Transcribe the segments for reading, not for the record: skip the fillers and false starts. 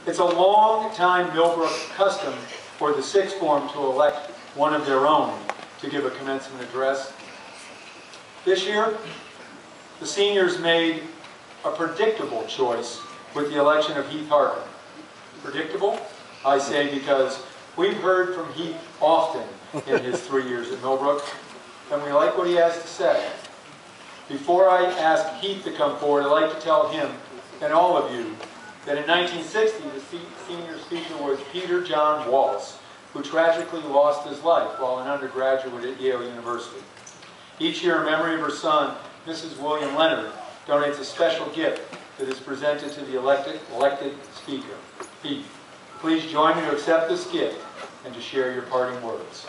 It's a long-time Millbrook custom for the sixth form to elect one of their own to give a commencement address. This year, the seniors made a predictable choice with the election of Heath Harckham. Predictable, I say, because we've heard from Heath often in his 3 years at Millbrook, and we like what he has to say. Before I ask Heath to come forward, I'd like to tell him and all of you that in 1960, the senior speaker was Peter John Wallace, who tragically lost his life while an undergraduate at Yale University. Each year, in memory of her son, Mrs. William Leonard donates a special gift that is presented to the elected speaker. Heath, please join me to accept this gift and to share your parting words.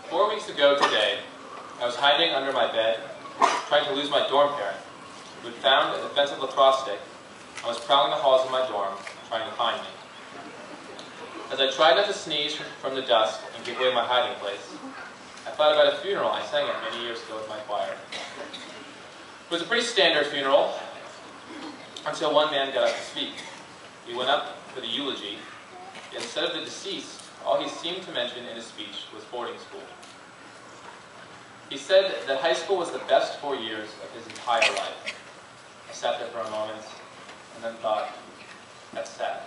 4 weeks ago today, I was hiding under my bed, trying to lose my dorm parent, who had found a defensive lacrosse stick and was prowling the halls of my dorm, trying to find me. As I tried not to sneeze from the dust and give away my hiding place, I thought about a funeral I sang at many years ago with my choir. It was a pretty standard funeral, until one man got up to speak. He went up for the eulogy. Instead of the deceased, all he seemed to mention in his speech was boarding school. He said that high school was the best 4 years of his entire life. I sat there for a moment and then thought, that's sad.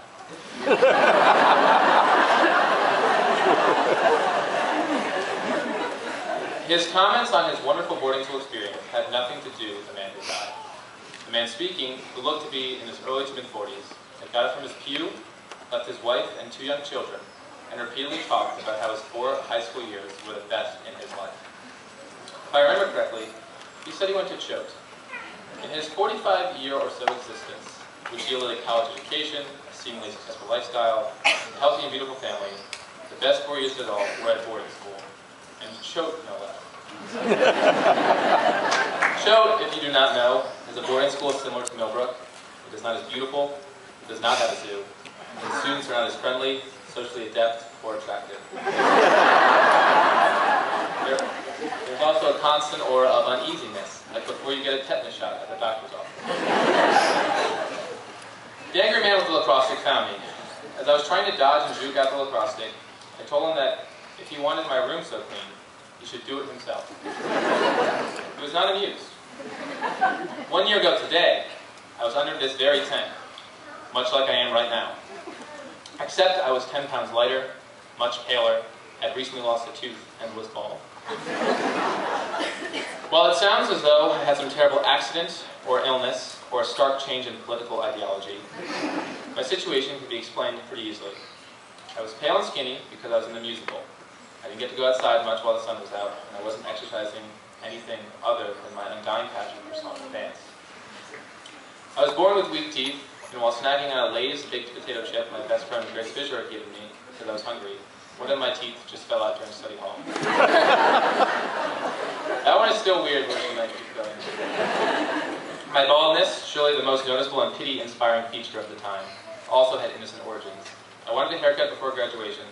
His comments on his wonderful boarding school experience had nothing to do with the man who died. The man speaking, who looked to be in his early to mid-40s, had got up from his pew, left his wife and 2 young children, and repeatedly talked about how his 4 high school years were the best in his life. If I remember correctly, he said he went to Choate. In his 45-year or so existence, which yielded a college education, a seemingly successful lifestyle, a healthy and beautiful family, the best 4 years of it all were at boarding school. And Choate, no less. Choate, if you do not know, is a boarding school similar to Millbrook. It is not as beautiful, it does not have a zoo, and the students are not as friendly, socially adept, or attractive. There's also a constant aura of uneasiness, like before you get a tetanus shot at the doctor's office. The angry man with the lacrosse stick found me. As I was trying to dodge and juke out the lacrosse stick, I told him that if he wanted my room so clean, he should do it himself. He was not amused. 1 year ago today, I was under this very tent, much like I am right now. Except I was 10 pounds lighter, much paler, had recently lost a tooth, and was bald. While it sounds as though I had some terrible accident, or illness, or a stark change in political ideology, my situation can be explained pretty easily. I was pale and skinny because I was in the musical. I didn't get to go outside much while the sun was out, and I wasn't exercising anything other than my undying passion for song and dance. I was born with weak teeth, and while snacking on a Lay's baked potato chip my best friend Grace Fisher had given me because I was hungry, one of my teeth just fell out during study hall. That one is still weird looking at keep going. My baldness, surely the most noticeable and pity-inspiring feature of the time, also had innocent origins. I wanted a haircut before graduation,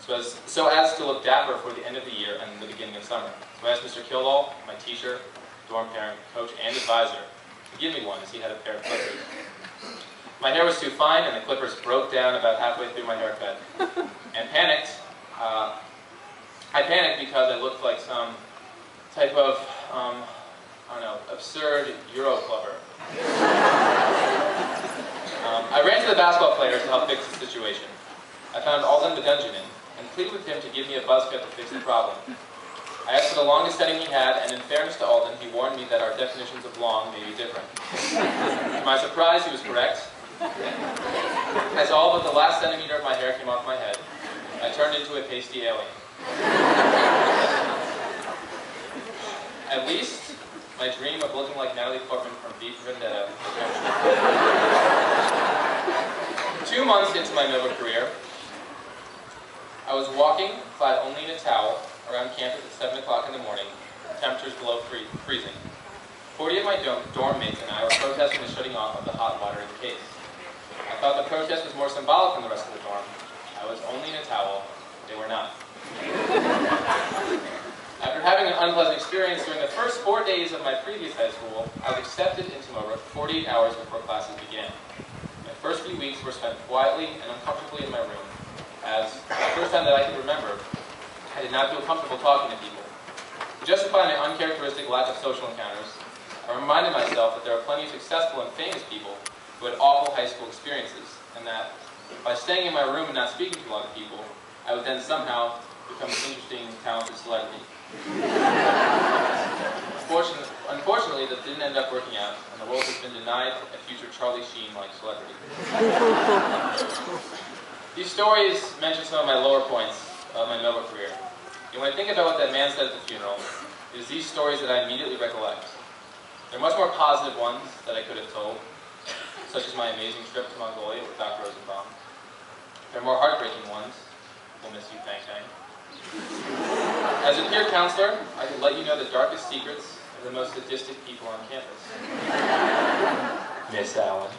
so as to look dapper for the end of the year and the beginning of summer. So I asked Mr. Kildall, my teacher, dorm parent, coach, and advisor, to give me one as he had a pair of clippers. My hair was too fine and the clippers broke down about halfway through my haircut. And panicked. I panicked because I looked like some type of, I don't know, absurd Euro clubber. I ran to the basketball players to help fix the situation. I found Alden the Dungeonin and pleaded with him to give me a buzz cut to fix the problem. I asked for the longest setting he had, and in fairness to Alden, he warned me that our definitions of long may be different. To my surprise, he was correct. As all but the last centimeter of my hair came off my head, I turned into a pasty alien. At least, my dream of looking like Natalie Portman from V for Vendetta came true. 2 months into my Millbrook career, I was walking, clad only in a towel, around campus at 7 o'clock in the morning, temperatures below freezing. 40 of my dorm mates and I were protesting the shutting off of the hot water in the case. I thought the protest was more symbolic than the rest of the dorm. I was only in a towel. They were not. After having an unpleasant experience during the first 4 days of my previous high school, I was accepted into Millbrook 48 hours before classes began. My first few weeks were spent quietly and uncomfortably in my room, as the first time that I could remember, I did not feel comfortable talking to people. To justify my uncharacteristic lack of social encounters, I reminded myself that there are plenty of successful and famous people who had awful high school experiences, and that by staying in my room and not speaking to a lot of people, I would then somehow become an interesting, talented celebrity. Unfortunately, that didn't end up working out, and the world has been denied a future Charlie Sheen-like celebrity. These stories mention some of my lower points of my Millbrook career. And when I think about what that man said at the funeral, it is these stories that I immediately recollect. There are much more positive ones that I could have told, such as my amazing trip to Mongolia with Dr. Rosenbaum. There are more heartbreaking ones. We'll miss you, Bang Bang. As a peer counselor, I can let you know the darkest secrets of the most sadistic people on campus. Miss Allen.